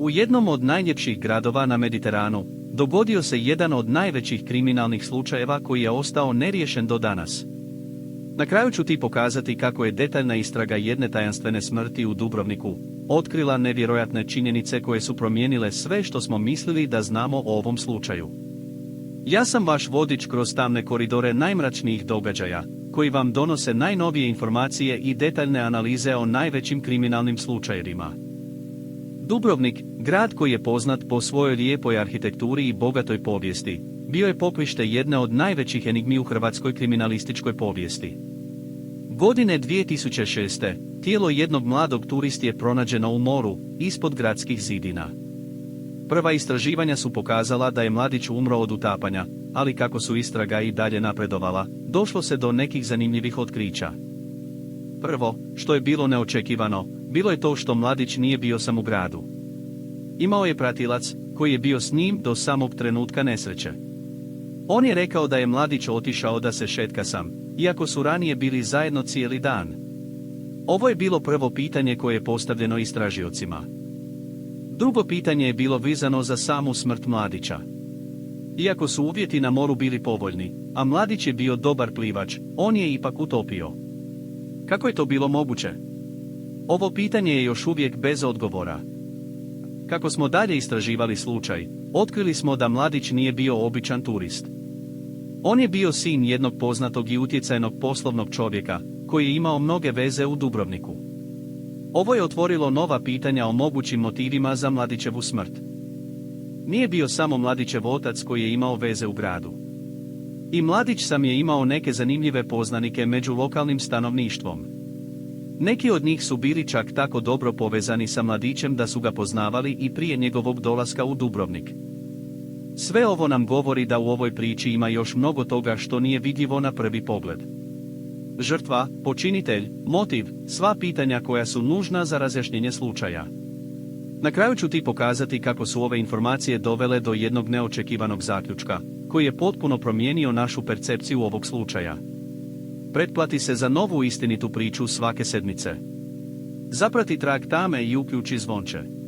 U jednom od najljepših gradova na Mediteranu dogodio se jedan od najvećih kriminalnih slučajeva koji je ostao neriješen do danas. Na kraju ću ti pokazati kako je detaljna istraga jedne tajanstvene smrti u Dubrovniku otkrila nevjerojatne činjenice koje su promijenile sve što smo mislili da znamo o ovom slučaju. Ja sam vaš vodič kroz tamne koridore najmračnijih događaja, koji vam donose najnovije informacije i detaljne analize o najvećim kriminalnim slučajevima. Dubrovnik, grad koji je poznat po svojoj lijepoj arhitekturi i bogatoj povijesti, bio je poprište jedne od najvećih enigmi u hrvatskoj kriminalističkoj povijesti. Godine 2006. tijelo jednog mladog turisti je pronađeno u moru, ispod gradskih zidina. Prva istraživanja su pokazala da je mladić umro od utapanja, ali kako su istraga i dalje napredovala, došlo se do nekih zanimljivih otkrića. Prvo, što je bilo neočekivano, bilo je to što mladić nije bio sam u gradu. Imao je pratilac, koji je bio s njim do samog trenutka nesreće. On je rekao da je mladić otišao da se šetka sam, iako su ranije bili zajedno cijeli dan. Ovo je bilo prvo pitanje koje je postavljeno istražiocima. Drugo pitanje je bilo vezano za samu smrt mladića. Iako su uvjeti na moru bili povoljni, a mladić je bio dobar plivač, on je ipak utopio. Kako je to bilo moguće? Ovo pitanje je još uvijek bez odgovora. Kako smo dalje istraživali slučaj, otkrili smo da mladić nije bio običan turist. On je bio sin jednog poznatog i utjecajnog poslovnog čovjeka, koji je imao mnoge veze u Dubrovniku. Ovo je otvorilo nova pitanja o mogućim motivima za mladićevu smrt. Nije bio samo mladićev otac koji je imao veze u gradu. I mladić sam je imao neke zanimljive poznanike među lokalnim stanovništvom. Neki od njih su bili čak tako dobro povezani sa mladićem da su ga poznavali i prije njegovog dolaska u Dubrovnik. Sve ovo nam govori da u ovoj priči ima još mnogo toga što nije vidljivo na prvi pogled. Žrtva, počinitelj, motiv, sva pitanja koja su nužna za razjašnjenje slučaja. Na kraju ću ti pokazati kako su ove informacije dovele do jednog neočekivanog zaključka, koji je potpuno promijenio našu percepciju ovog slučaja. Pretplati se za novu istinitu priču svake sedmice. Zaprati trag tame i uključi zvonče.